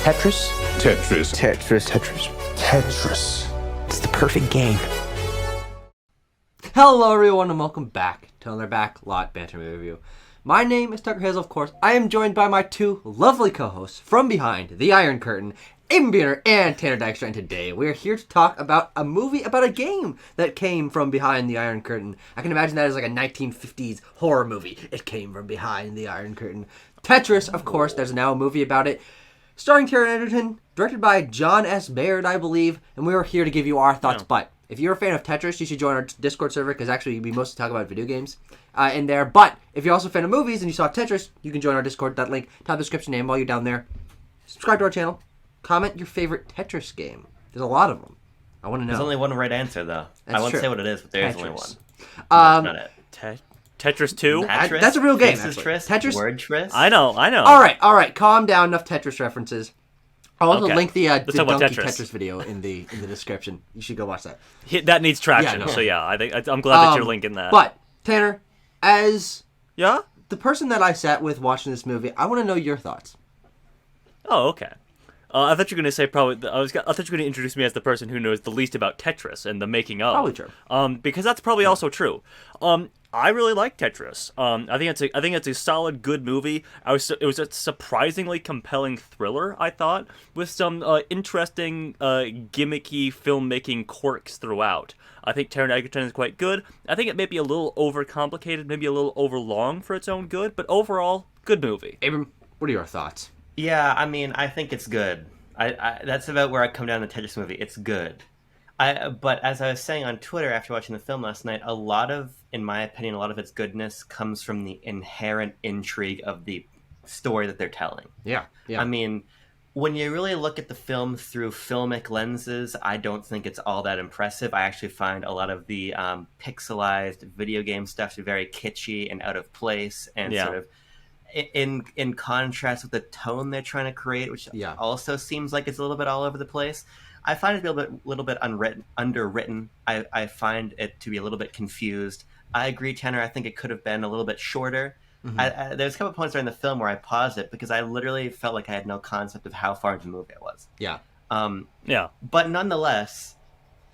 Tetris? Tetris. Tetris. Tetris. Tetris. It's the perfect game. Hello everyone and welcome back to another Backlot Banter movie review. My name is Tucker Hazel, of course. I am joined by my two lovely co-hosts from behind the Iron Curtain, Aiden Beener and Tanner Dykstra, and today we are here to talk about a movie about a game that came from behind the Iron Curtain. I can imagine that as like a 1950s horror movie. It came from behind the Iron Curtain. Tetris, of course, there's now a movie about it, starring Taron Egerton, directed by John S. Baird, I believe, and we are here to give you our thoughts. But if you're a fan of Tetris, you should join our Discord server, because actually we mostly talk about video games in there. But if you're also a fan of movies and you saw Tetris, you can join our Discord. That link, top description name while you're down there. Subscribe to our channel. Comment your favorite Tetris game. There's a lot of them. I want to know. There's only one right answer, though. That's I won't true. say what it is, but there is Tetris. only one. That's not it. Tetris 2? Tetris? That's a real game, This is actually. Tris? Tetris. Word Tris? I know. All right. Calm down. Enough Tetris references. I'll also Okay. link the Let's talk about Donkey Tetris. Tetris video in the description. You should go watch that. That needs traction, Yeah, no. so yeah, I'm glad that you're linking that. But Tanner, as yeah? the person that I sat with watching this movie, I want to know your thoughts. Oh, okay. I thought you were going to say probably. I thought you were going to introduce me as the person who knows the least about Tetris and the making of. Probably true. Because that's probably also true. I really like Tetris. I think it's a solid, good movie. It was a surprisingly compelling thriller, I thought, with some interesting, gimmicky filmmaking quirks throughout. I think Taron Egerton is quite good. I think it may be a little overcomplicated, maybe a little overlong for its own good, but overall, good movie. Abram, what are your thoughts? Yeah, I mean, I think it's good. I that's about where I come down the Tetris movie. It's good. But as I was saying on Twitter after watching the film last night, in my opinion, a lot of its goodness comes from the inherent intrigue of the story that they're telling. Yeah. I mean, when you really look at the film through filmic lenses, I don't think it's all that impressive. I actually find a lot of the pixelized video game stuff to be very kitschy and out of place, and sort of in contrast with the tone they're trying to create, which also seems like it's a little bit all over the place. I find it to be a little bit underwritten. I find it to be a little bit confused. I agree, Tanner. I think it could have been a little bit shorter. Mm-hmm. There's a couple points during the film where I paused it because I literally felt like I had no concept of how far into the movie I was. Yeah. But nonetheless,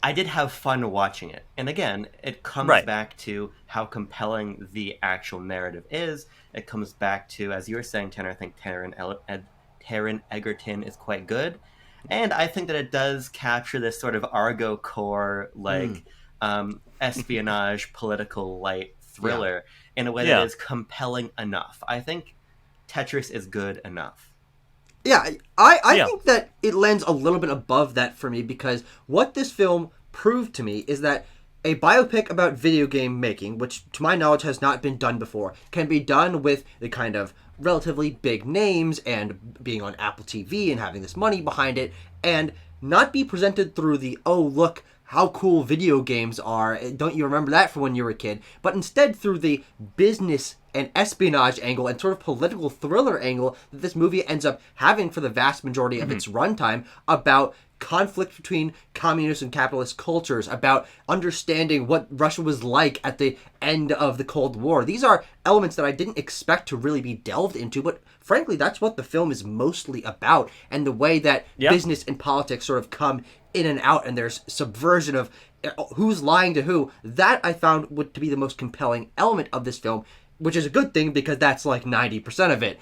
I did have fun watching it. And again, it comes back to how compelling the actual narrative is. It comes back to, as you were saying, Tanner, I think Taron Egerton is quite good. And I think that it does capture this sort of Argo core, espionage, political light thriller in a way that is compelling enough. I think Tetris is good enough. Yeah, I think that it lends a little bit above that for me, because what this film proved to me is that a biopic about video game making, which to my knowledge has not been done before, can be done with the kind of relatively big names and being on Apple TV and having this money behind it, and not be presented through the, oh, look how cool video games are, don't you remember that from when you were a kid, but instead through the business and espionage angle and sort of political thriller angle that this movie ends up having for the vast majority of its runtime, about conflict between communist and capitalist cultures, about understanding what Russia was like at the end of the Cold War. These are elements that I didn't expect to really be delved into, but frankly, that's what the film is mostly about, and the way that business and politics sort of come in and out, and there's subversion of who's lying to who. That I found would to be the most compelling element of this film, which is a good thing because that's like 90% of it.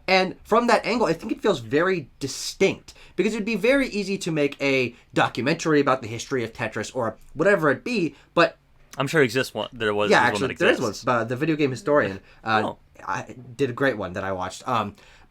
And from that angle, I think it feels very distinct, because it'd be very easy to make a documentary about the history of Tetris or whatever it be, but I'm sure exists one. There was yeah, one actually, that there is exists. one. The video game historian I did a great one that I watched.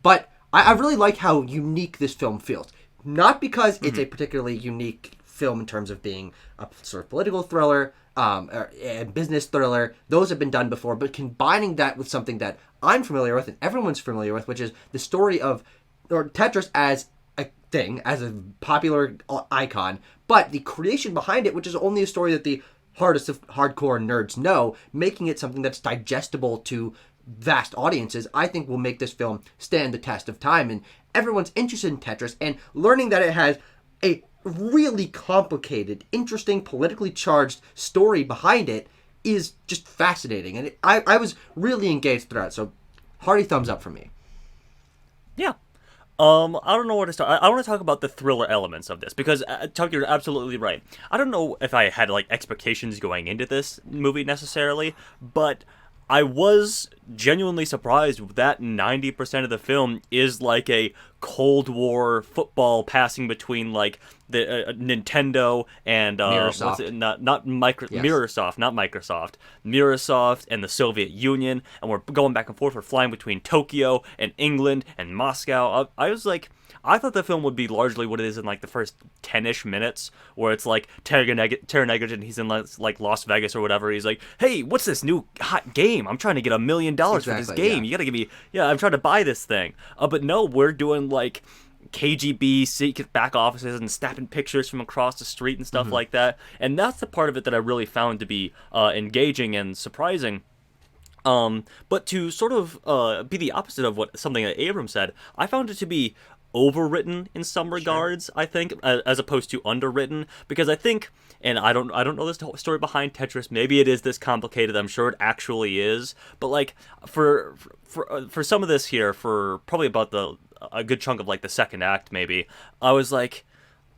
But I really like how unique this film feels. Not because it's a particularly unique film in terms of being a sort of political thriller, or a business thriller. Those have been done before, but combining that with something that I'm familiar with and everyone's familiar with, which is the story of Tetris as a thing, as a popular icon, but the creation behind it, which is only a story that the hardest of hardcore nerds know, making it something that's digestible to vast audiences, I think will make this film stand the test of time. And everyone's interested in Tetris, and learning that it has a really complicated, interesting, politically charged story behind it is just fascinating. And I was really engaged throughout, so hearty thumbs up for me. Yeah. I don't know where to start. I want to talk about the thriller elements of this because, Tuck, you're absolutely right. I don't know if I had like expectations going into this movie necessarily, but I was genuinely surprised that 90% of the film is like a Cold War football passing between like the Nintendo and what's it? Yes. Mirrorsoft, not Microsoft. Mirrorsoft and the Soviet Union, and we're going back and forth. We're flying between Tokyo and England and Moscow. I was like, I thought the film would be largely what it is in like the first 10-ish minutes, where it's like Taron Egerton, he's in like Las Vegas or whatever. He's like, "Hey, what's this new hot game? I'm trying to get $1 million for this game. Yeah. You gotta give me, I'm trying to buy this thing." But no, we're doing like KGB secret back offices and snapping pictures from across the street and stuff like that. And that's the part of it that I really found to be engaging and surprising. But to sort of be the opposite of what something that Abram said, I found it to be overwritten in some regards. I think, as opposed to underwritten, because I think, and I don't know this story behind Tetris. Maybe it is this complicated. I'm sure it actually is. But like for some of this here, for probably about a good chunk of like the second act, maybe I was like,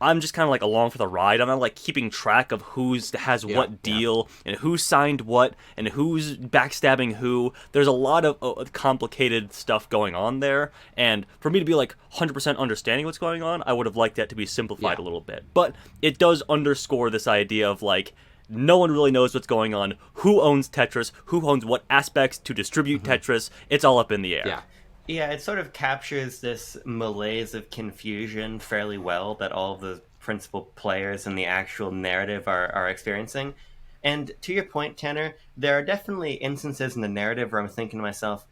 I'm just kind of like along for the ride. I'm not like keeping track of who's has what deal and who signed what and who's backstabbing who. There's a lot of complicated stuff going on there. And for me to be like 100% understanding what's going on, I would have liked that to be simplified a little bit. But it does underscore this idea of like, no one really knows what's going on. Who owns Tetris? Who owns what aspects to distribute Tetris? It's all up in the air. Yeah. Yeah, it sort of captures this malaise of confusion fairly well that all of the principal players in the actual narrative are experiencing. And to your point, Tanner, there are definitely instances in the narrative where I'm thinking to myself,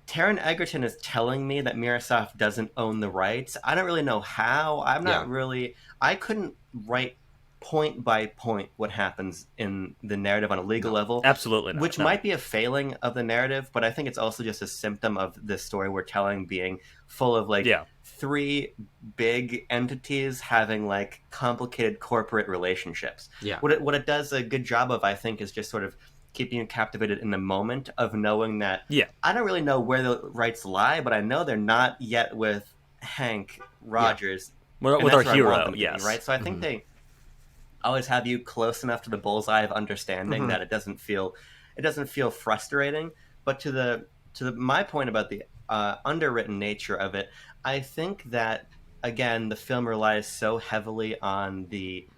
Taron Egerton is telling me that Microsoft doesn't own the rights. I don't really know how. I couldn't write point by point what happens in the narrative on a legal level. Absolutely not. Which might be a failing of the narrative, but I think it's also just a symptom of the story we're telling being full of like three big entities having like complicated corporate relationships. Yeah. What it does a good job of, I think, is just sort of keeping you captivated in the moment of knowing that I don't really know where the rights lie, but I know they're not yet with Hank Rogers. With our hero, yes. Right? So I think they always have you close enough to the bullseye of understanding that it doesn't feel frustrating. But to my point about the underwritten nature of it, I think that again the film relies so heavily on the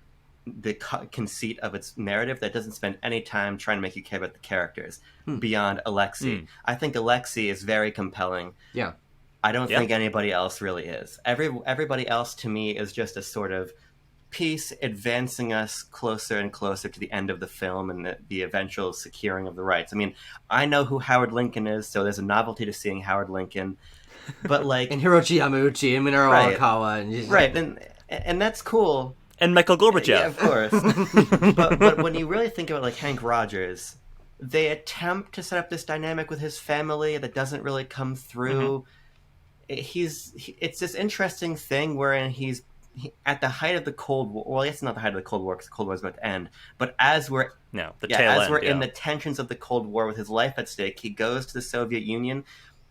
conceit of its narrative that doesn't spend any time trying to make you care about the characters beyond Alexei. I think Alexei is very compelling. Yeah. I don't think anybody else really is. Everybody else to me is just a sort of piece advancing us closer and closer to the end of the film and the eventual securing of the rights. I mean, I know who Howard Lincoln is, so there's a novelty to seeing Howard Lincoln. But like and Hiroshi Yamauchi and Minoru Arakawa and that's cool. And Michael Gorbachev. Yeah, of course. but when you really think about like Hank Rogers, they attempt to set up this dynamic with his family that doesn't really come through. It's this interesting thing wherein he's at the height of the Cold War. Well, it's not the height of the Cold War because the Cold War is about to end. But as we're in the tensions of the Cold War with his life at stake, he goes to the Soviet Union.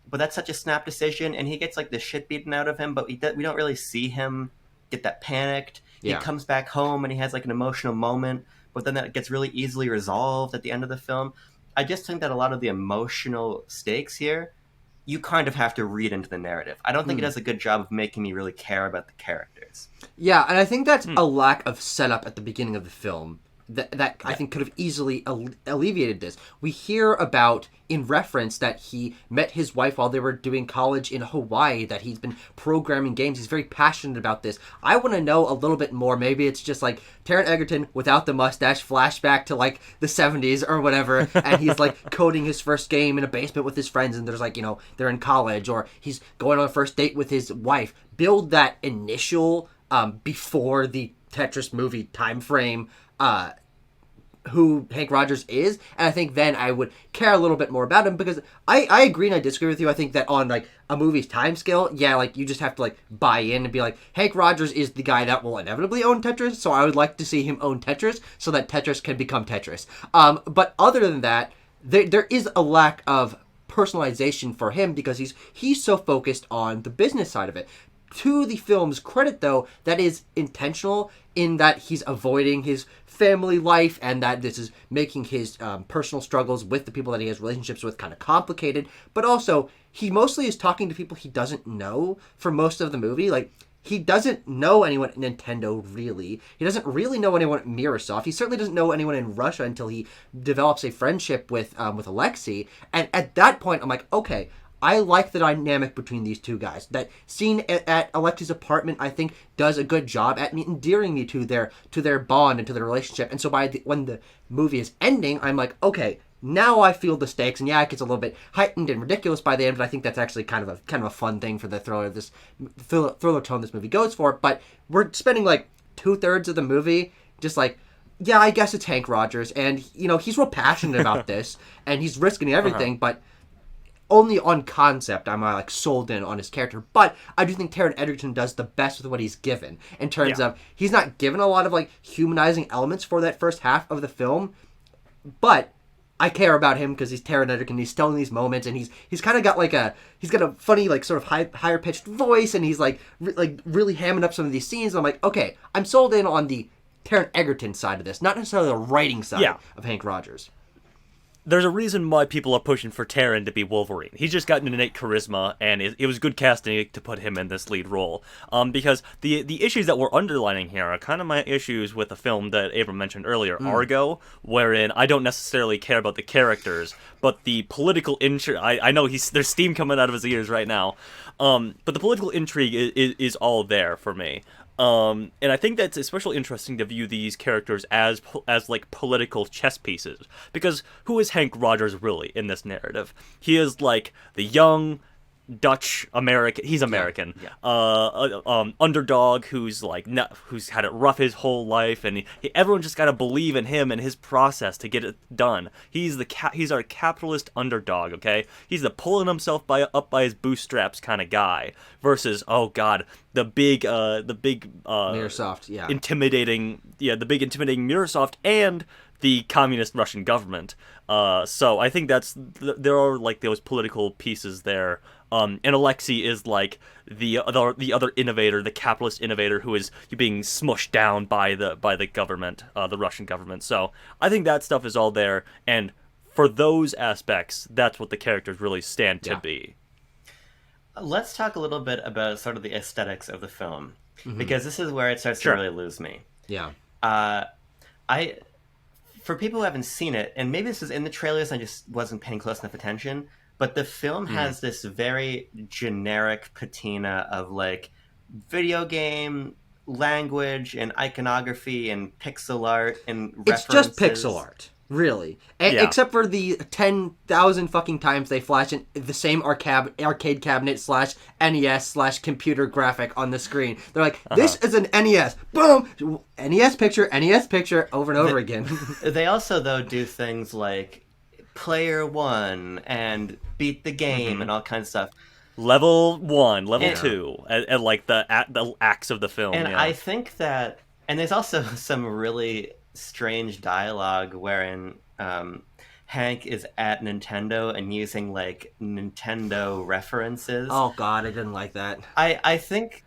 But that's such a snap decision, and he gets like the shit beaten out of him. But we don't really see him get that panicked. He comes back home and he has like an emotional moment, but then that gets really easily resolved at the end of the film. I just think that a lot of the emotional stakes here, you kind of have to read into the narrative. I don't think it does a good job of making me really care about the characters. Yeah, and I think that's a lack of setup at the beginning of the film that I think could have easily alleviated this. We hear about, in reference, that he met his wife while they were doing college in Hawaii, that he's been programming games. He's very passionate about this. I want to know a little bit more. Maybe it's just like Taron Egerton without the mustache, flashback to like the 70s or whatever, and he's like coding his first game in a basement with his friends, and there's like, they're in college, or he's going on a first date with his wife. Build that initial, before the Tetris movie time frame, who Hank Rogers is, and I think then I would care a little bit more about him, because I agree and I disagree with you. I think that on like a movie's time scale, like you just have to like buy in and be like, Hank Rogers is the guy that will inevitably own Tetris, so I would like to see him own Tetris so that Tetris can become Tetris. But other than that, there is a lack of personalization for him because he's so focused on the business side of it. to the film's credit, though, that is intentional in that he's avoiding his family life and that this is making his personal struggles with the people that he has relationships with kind of complicated. But also, he mostly is talking to people he doesn't know for most of the movie. Like, he doesn't know anyone at Nintendo, really. He doesn't really know anyone at Microsoft. He certainly doesn't know anyone in Russia until he develops a friendship with Alexei. And at that point, I'm like, okay, I like the dynamic between these two guys. That scene at Alexei's apartment, I think, does a good job at endearing me to their bond and to their relationship. And so when the movie is ending, I'm like, okay, now I feel the stakes, and yeah, it gets a little bit heightened and ridiculous by the end, but I think that's actually kind of a fun thing for the thriller tone this movie goes for. But we're spending like 2/3 of the movie just like, yeah, I guess it's Hank Rogers, and he's real passionate about this, and he's risking everything, but only on concept am I like sold in on his character. But I do think Taron Egerton does the best with what he's given in terms of he's not given a lot of like humanizing elements for that first half of the film, but I care about him because he's Taron Egerton. He's telling these moments, and he's kind of got he's got a funny like sort of higher pitched voice, and he's like really hamming up some of these scenes. And I'm like, okay, I'm sold in on the Taron Egerton side of this, not necessarily the writing side of Hank Rogers. There's a reason why people are pushing for Taron to be Wolverine. He's just got an innate charisma, and it was good casting to put him in this lead role. Because the issues that we're underlining here are kind of my issues with the film that Abram mentioned earlier, Argo, wherein I don't necessarily care about the characters, but the political intrigue. I know there's steam coming out of his ears right now, but the political intrigue is all there for me. And I think that's especially interesting to view these characters as like political chess pieces, because who is Hank Rogers really in this narrative? He is like the young Dutch American. He's American. Underdog who's who's had it rough his whole life, and everyone just got to believe in him and his process to get it done. He's our capitalist underdog. Okay, he's the pulling himself up by his bootstraps kind of guy. Versus, oh god, the big Microsoft, intimidating Microsoft and the communist Russian government. So I think there are like those political pieces there. And Alexei is like the other innovator, the capitalist innovator who is being smushed down by the government, the Russian government. So I think that stuff is all there, and for those aspects, that's what the characters really stand to be. Let's talk a little bit about sort of the aesthetics of the film, because this is where it starts to really lose me. Yeah. For people who haven't seen it, and maybe this is in the trailers, I just wasn't paying close enough attention, but the film has this very generic patina of like video game language and iconography and pixel art and references. It's just pixel art. Really. Except for the 10,000 fucking times they flash in the same arcade cabinet / NES / computer graphic on the screen. They're like, this is an NES. Boom! NES picture, over and over again. They also, though, do things like player 1 and beat the game and all kinds of stuff. Level 1, level 2, and like the acts of the film. And I think that... And there's also some really strange dialogue wherein Hank is at Nintendo and using like Nintendo references. Oh god, I didn't like that. I think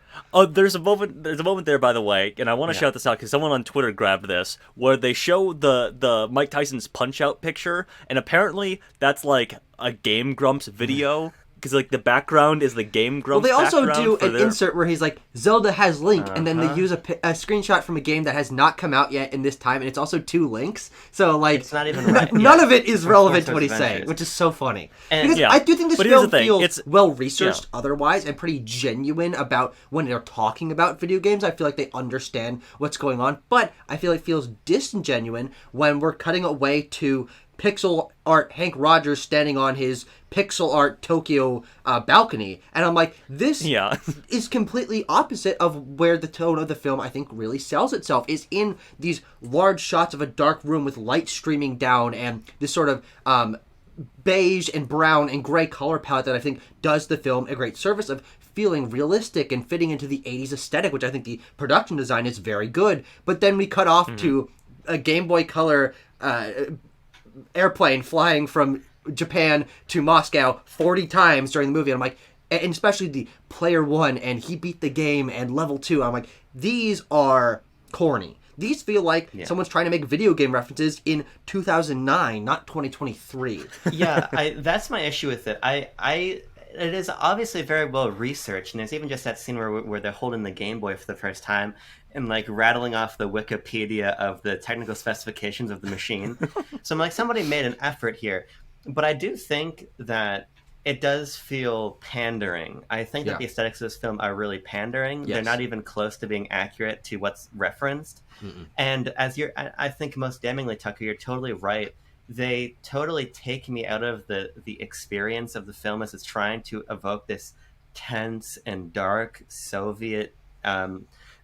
there's a moment there, by the way, and I want to shout this out because someone on Twitter grabbed this, where they show the Mike Tyson's Punch-Out picture, and apparently that's like a Game Grumps video. Because like the background is the Game Grumps. Well, they also do an insert where he's like, Zelda has Link, and then they use a screenshot from a game that has not come out yet in this time, and it's also 2 links. So like, it's not even right. None of it is relevant to what he's saying, which is so funny. And because I do think this film feels well researched otherwise, and pretty genuine about when they're talking about video games. I feel like they understand what's going on, but I feel like it feels disingenuous when we're cutting away to pixel art Hank Rogers standing on his pixel art Tokyo balcony, and I'm like, this is completely opposite of where the tone of the film I think really sells itself, is in these large shots of a dark room with light streaming down and this sort of beige and brown and gray color palette that I think does the film a great service of feeling realistic and fitting into the 80s aesthetic, which I think the production design is very good. But then we cut off to a Game Boy Color airplane flying from Japan to Moscow 40 times during the movie, and I'm like, and especially the player 1 and he beat the game and level 2. I'm like, these are corny. These feel like someone's trying to make video game references in 2009, not 2023. Yeah, that's my issue with it. It is obviously very well researched, and there's even just that scene where they're holding the Game Boy for the first time and like rattling off the Wikipedia of the technical specifications of the machine. So I'm like, somebody made an effort here, but I do think that it does feel pandering. I think that the aesthetics of this film are really pandering. They're not even close to being accurate to what's referenced. And I think most damningly, Tucker, you're totally right. They totally take me out of the experience of the film as it's trying to evoke this tense and dark Soviet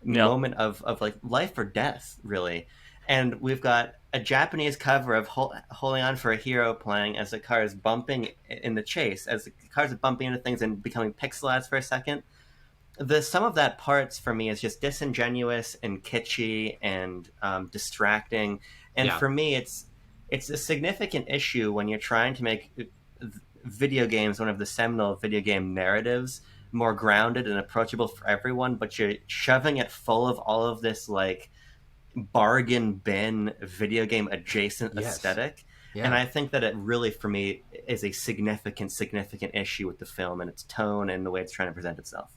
moment of like life or death, really. And we've got a Japanese cover of Holding On for a Hero playing as the car is bumping in the chase, as the cars are bumping into things and becoming pixelized for a second. The sum of that parts for me is just disingenuous and kitschy and distracting. And for me, it's a significant issue when you're trying to make video games one of the seminal video game narratives more grounded and approachable for everyone, but you're shoving it full of all of this like bargain bin video game adjacent aesthetic. And I think that it really, for me, is a significant issue with the film and its tone and the way it's trying to present itself.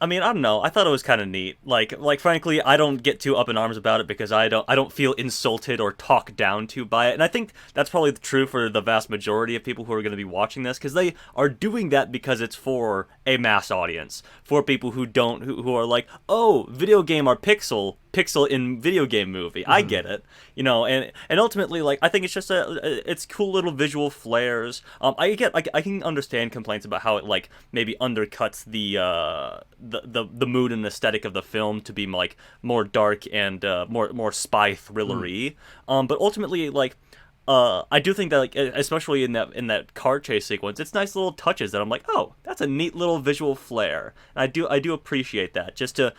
I mean, I don't know. I thought it was kind of neat. Like frankly, I don't get too up in arms about it because I don't feel insulted or talked down to by it. And I think that's probably true for the vast majority of people who are going to be watching this, because they are doing that because it's for a mass audience, for people who are like, oh, video game are pixel in video game movie. I get it, and ultimately, like, I think it's just it's cool little visual flares. I can understand complaints about how it like maybe undercuts the mood and aesthetic of the film to be like more dark and more spy thrillery. But ultimately, like, I do think that, like, especially in that car chase sequence, it's nice little touches that I'm like, oh, that's a neat little visual flair. And I do appreciate that, just to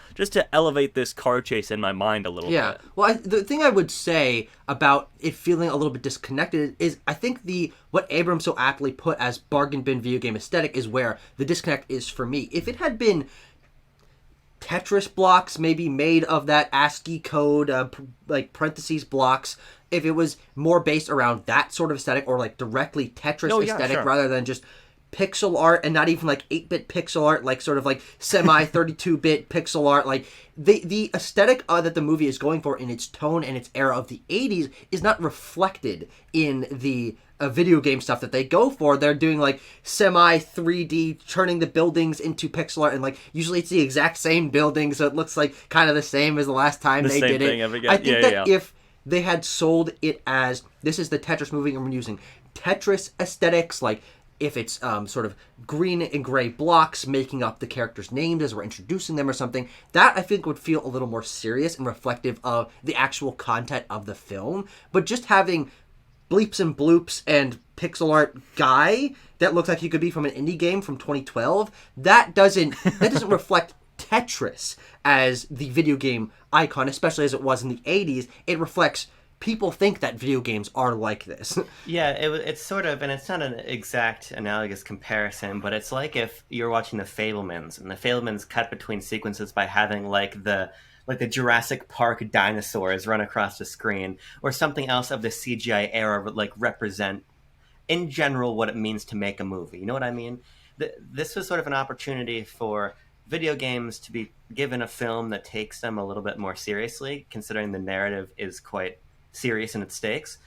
elevate this car chase in my mind a little bit. Yeah. Well, the thing I would say about it feeling a little bit disconnected is I think what Abrams so aptly put as bargain bin video game aesthetic is where the disconnect is for me. If it had been Tetris blocks, maybe made of that ASCII code, like parentheses blocks, if it was more based around that sort of aesthetic, or like directly Tetris aesthetic, rather than just pixel art, and not even like 8-bit pixel art, like sort of like semi 32-bit pixel art, like the aesthetic that the movie is going for in its tone and its era of the 80s is not reflected in the video game stuff that they go for. They're doing like semi 3D, turning the buildings into pixel art, and like usually it's the exact same building, so it looks like kind of the same as the last time they did it. I think that if they had sold it as, this is the Tetris movie and we're using Tetris aesthetics, like if it's sort of green and gray blocks making up the characters' names as we're introducing them or something, that I think would feel a little more serious and reflective of the actual content of the film. But just having bleeps and bloops and pixel art guy that looks like he could be from an indie game from 2012, that doesn't reflect Tetris as the video game icon, especially as it was in the 80s. It reflects people think that video games are like this. Yeah, it's sort of, and it's not an exact analogous comparison, but it's like if you're watching The Fabelmans, and The Fabelmans cut between sequences by having like the Jurassic Park dinosaurs run across the screen, or something else of the CGI era, like represent in general what it means to make a movie. You know what I mean? This was sort of an opportunity for video games to be given a film that takes them a little bit more seriously, considering the narrative is quite serious in its stakes.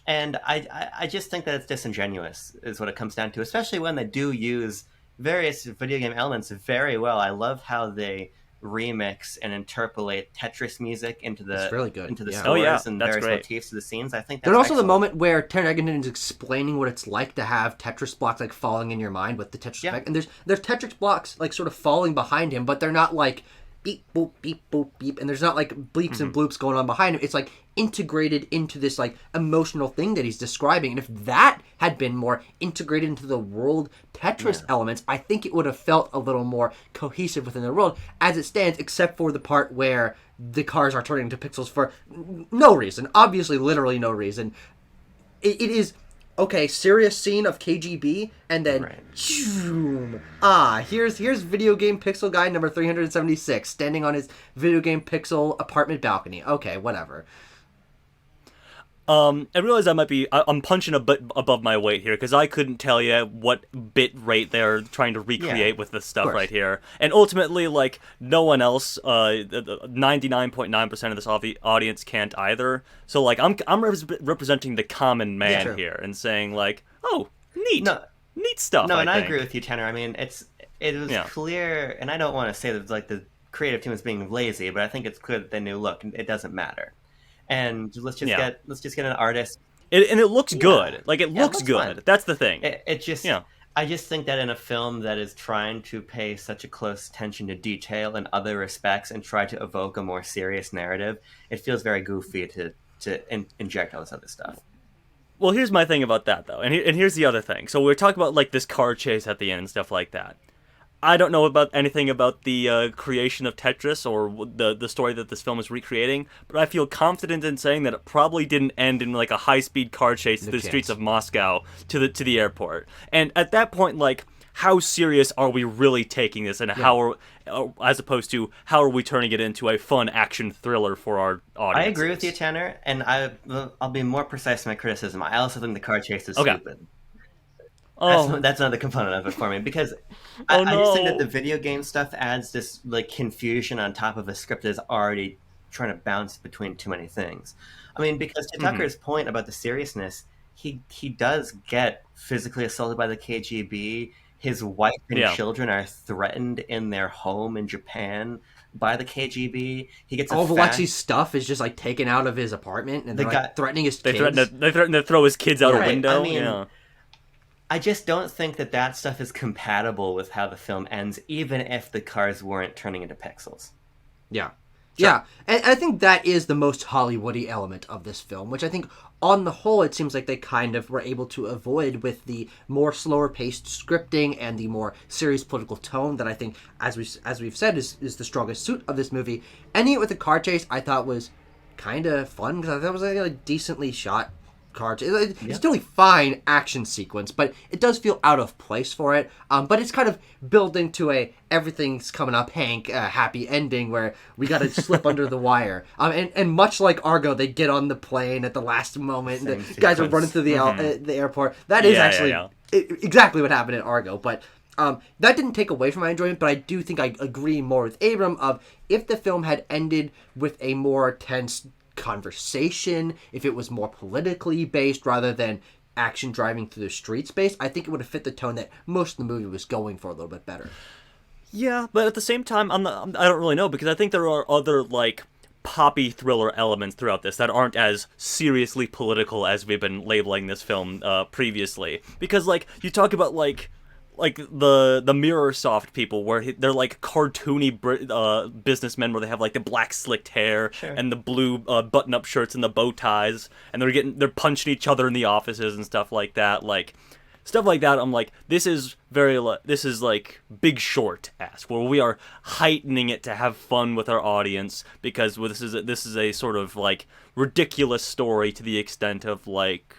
And I just think that it's disingenuous, is what it comes down to, especially when they do use various video game elements very well. I love how they remix and interpolate Tetris music into the really good. Into the Yeah. scores and various motifs of the scenes. I think that's There's also excellent. the moment where Taron Egerton is explaining what it's like to have Tetris blocks like falling in your mind with the Tetris effect, and there's Tetris blocks like sort of falling behind him, but they're not like beep boop beep boop beep, and there's not like bleeps and bloops going on behind him. It's like integrated into this like emotional thing that he's describing, and if that had been more integrated into the world Tetris elements, I think it would have felt a little more cohesive within the world. As it stands, except for the part where the cars are turning into pixels for no reason, obviously literally no reason, it is okay, serious scene of KGB, and then Right. zoom. Here's video game pixel guy number 376 standing on his video game pixel apartment balcony. Okay, whatever. I realize I'm punching a bit above my weight here because I couldn't tell you what bit rate they're trying to recreate with this stuff course. right here. And ultimately, like, no one else, 99.9% of this audience can't either. So, like, I'm representing the common man Sure. here and saying, like, oh, neat. No. Neat stuff, No, and I think. agree with you, Tanner. I mean, it was clear, and I don't want to say that like the creative team was being lazy, but I think it's clear that they knew, look, it doesn't matter. And let's just get an artist. And it looks good. Like, it looks good. Fine. That's the thing. I just think that in a film that is trying to pay such a close attention to detail in other respects and try to evoke a more serious narrative, it feels very goofy to inject all this other stuff. Well, here's my thing about that, though. And here's the other thing. So we're talking about, like, this car chase at the end and stuff like that. I don't know about anything about the creation of Tetris or the story that this film is recreating, but I feel confident in saying that it probably didn't end in like a high-speed car chase through the streets of Moscow to the airport. And at that point, like, how serious are we really taking this, and how are, as opposed to how are we turning it into a fun action thriller for our audience? I agree with you, Tanner, and I'll be more precise in my criticism. I also think the car chase is stupid. That's another component of it for me, because I just think that the video game stuff adds this like confusion on top of a script that is already trying to bounce between too many things. I mean, because to Tucker's point about the seriousness, he does get physically assaulted by the KGB. His wife and children are threatened in their home in Japan by the KGB. He gets all of Alexi's stuff is just like taken out of his apartment, and they're like threatening his kids. They threaten to throw his kids out a window. I mean, I just don't think that stuff is compatible with how the film ends, even if the cars weren't turning into pixels. Yeah. Sure. Yeah, and I think that is the most Hollywoody element of this film, which I think on the whole it seems like they kind of were able to avoid with the more slower paced scripting and the more serious political tone that I think, as we've said, is the strongest suit of this movie. Ending it with a car chase I thought was kind of fun, because I thought it was like a decently shot car chase. It's still a fine action sequence, but it does feel out of place for it. But it's kind of building to a everything's coming up, Hank, happy ending where we got to slip under the wire. And much like Argo, they get on the plane at the last moment, and the guys are running through the airport. That is exactly what happened in Argo, but that didn't take away from my enjoyment, but I do think I agree more with Abram of if the film had ended with a more tense conversation, if it was more politically based rather than action driving through the streets based, I think it would have fit the tone that most of the movie was going for a little bit better. Yeah, but at the same time, I don't really know, because I think there are other, like, poppy thriller elements throughout this that aren't as seriously political as we've been labeling this film previously. Because, like, you talk about, like the Mirror Soft people, where they're like cartoony businessmen, where they have like the black slicked hair and the blue button-up shirts and the bow ties, and they're punching each other in the offices and stuff like that. Like stuff like that. I'm like, this is like Big Short-esque, where we are heightening it to have fun with our audience, because this is a sort of like ridiculous story to the extent of like.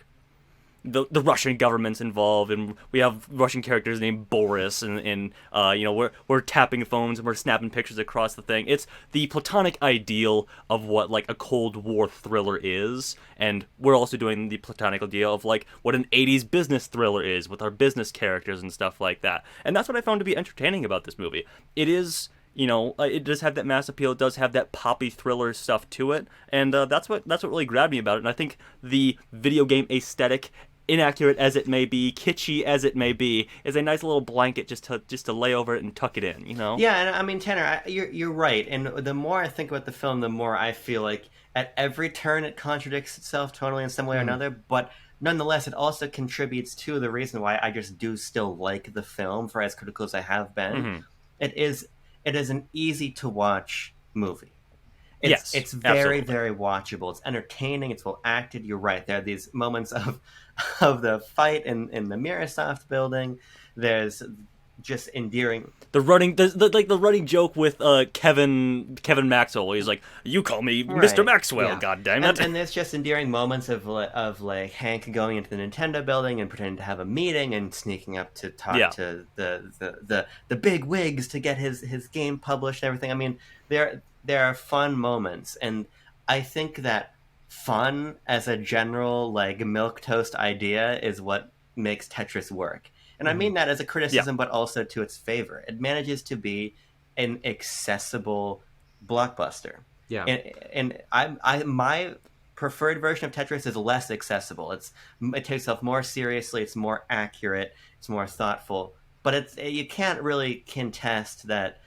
The Russian government's involved, and we have Russian characters named Boris, and you know, we're tapping phones and we're snapping pictures across the thing. It's the platonic ideal of what like a Cold War thriller is, and we're also doing the platonic ideal of like what an 80s business thriller is with our business characters and stuff like that. And that's what I found to be entertaining about this movie. It is, you know, it does have that mass appeal. It does have that poppy thriller stuff to it, and that's what really grabbed me about it. And I think the video game aesthetic, inaccurate as it may be, kitschy as it may be, is a nice little blanket just to lay over it and tuck it in, you know? Yeah, and I mean, Tanner, you're right. And the more I think about the film, the more I feel like at every turn it contradicts itself totally in some way or another. But nonetheless, it also contributes to the reason why I just do still like the film, for as critical as I have been. It is an easy to watch movie. It's very, very watchable. It's entertaining. It's well acted. You're right. There are these moments of the fight in the Mirasoft building. There's just endearing. The running joke with Kevin Maxwell. He's like, "You call me Mr. Right. Maxwell, Yeah. God damn it!" And there's just endearing moments of like Hank going into the Nintendo building and pretending to have a meeting and sneaking up to talk to the big wigs to get his game published and everything. I mean, there are fun moments, and I think that fun as a general like milquetoast idea is what makes Tetris work. And I mean that as a criticism, but also to its favor. It manages to be an accessible blockbuster. Yeah. And my preferred version of Tetris is less accessible. It takes itself more seriously. It's more accurate. It's more thoughtful. But you can't really contest that.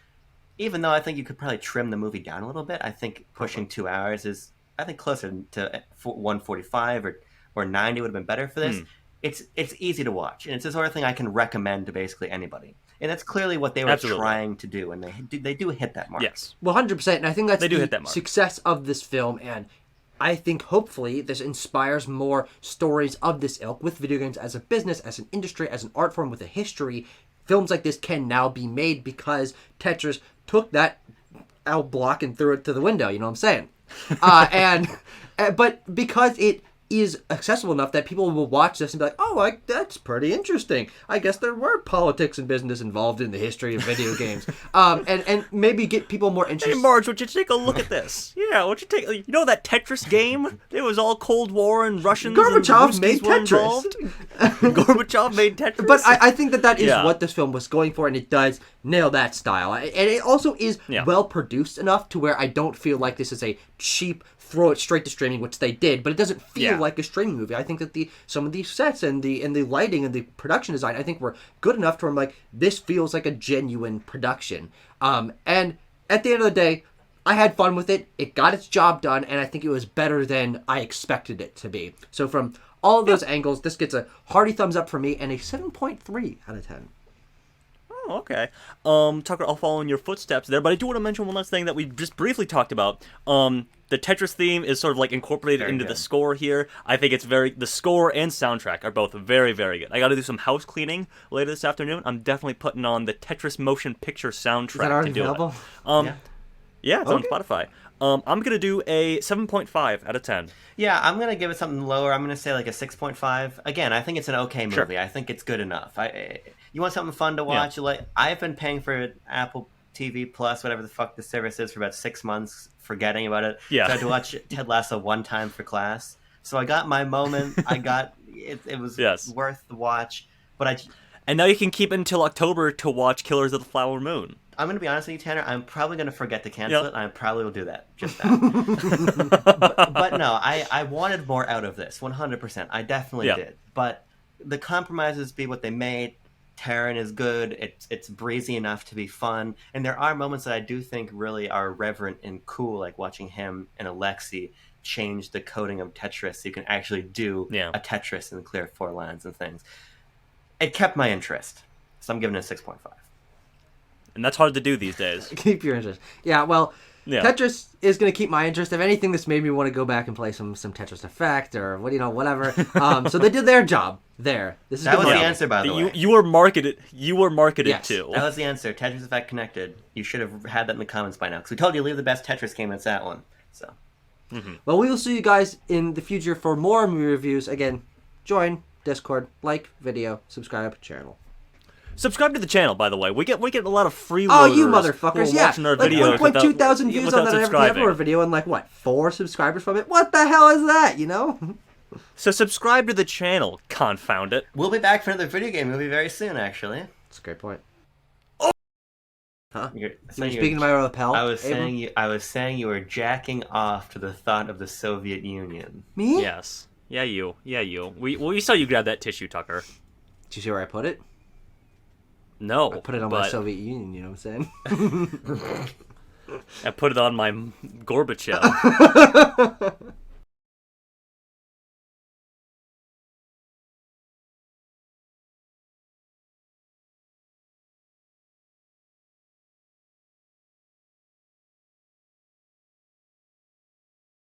Even though I think you could probably trim the movie down a little bit, I think pushing 2 hours is, I think, closer to 145 or 90 would have been better for this. It's easy to watch, and it's the sort of thing I can recommend to basically anybody. And that's clearly what they were trying to do, and they do hit that mark. Yes. Well, 100%, and I think that's They do hit that the mark. success of this film, and I think hopefully this inspires more stories of this ilk with video games as a business, as an industry, as an art form with a history. Films like this can now be made because Tetris took that L block and threw it to the window, you know what I'm saying? But because it is accessible enough that people will watch this and be like, oh, that's pretty interesting. I guess there were politics and business involved in the history of video games. And maybe get people more Hey, interested. Marge, would you take a look at this? Yeah, would you take? You know that Tetris game? It was all Cold War and Russians. Gorbachev and made Ruskies were Tetris. involved. Gorbachev made Tetris. But I think that is Yeah. what this film was going for, and it does nail that style. And it also is well produced enough to where I don't feel like this is a cheap throw it straight to streaming, which they did, but it doesn't feel like a streaming movie. I think that some of these sets and the lighting and the production design, I think, were good enough to where I'm like, this feels like a genuine production. And at the end of the day, I had fun with it. It got its job done, and I think it was better than I expected it to be. So from all of those angles, this gets a hearty thumbs up for me and a 7.3 out of 10. Oh, okay. Tucker, I'll follow in your footsteps there, but I do want to mention one last thing that we just briefly talked about. The Tetris theme is sort of like incorporated into the score here. I think it's the score and soundtrack are both very, very good. I got to do some house cleaning later this afternoon. I'm definitely putting on the Tetris motion picture soundtrack Is that already to do available? it. Yeah, it's on Spotify. I'm going to do a 7.5 out of 10. Yeah, I'm going to give it something lower. I'm going to say like a 6.5. Again, I think it's an okay movie. Sure. I think it's good enough. You want something fun to watch? Like I've been paying for Apple TV Plus, whatever the fuck the service is, for about 6 months, forgetting about it. Yeah. So I had to watch Ted Lasso one time for class. So I got my moment. I got it. It was worth the watch. But And now you can keep it until October to watch Killers of the Flower Moon. I'm going to be honest with you, Tanner. I'm probably going to forget to cancel it. And I probably will do that. Just that. but no, I wanted more out of this. 100%. I definitely did. But the compromises be what they made. Taron is good. It's breezy enough to be fun. And there are moments that I do think really are reverent and cool, like watching him and Alexei change the coding of Tetris so you can actually do a Tetris and clear 4 lines and things. It kept my interest. So I'm giving it a 6.5. And that's hard to do these days. Keep your interest. Yeah, well, Tetris is going to keep my interest. If anything, this made me want to go back and play some Tetris Effect or whatever. So they did their job there. That was the answer, by the way. You were marketed. You were marketed too. That was the answer. Tetris Effect connected. You should have had that in the comments by now. Because we told you to leave the best Tetris game. It's that one. So. Well, we will see you guys in the future for more movie reviews. Again, join Discord, like video, subscribe channel. Subscribe to the channel, by the way. We get a lot of freeloaders. Oh, you motherfuckers! Yeah, watching our like videos 1.2 views on that Never video, and like what, 4 subscribers from it? What the hell is that? You know? So subscribe to the channel. Confound it. We'll be back for another video game movie very soon. Actually, that's a great point. Huh? You're speaking to my lapel. I was saying you were jacking off to the thought of the Soviet Union. Me? Yes. Yeah, you. We saw you grab that tissue, Tucker. Did you see where I put it? No. I put it on my Soviet Union, you know what I'm saying? I put it on my Gorbachev.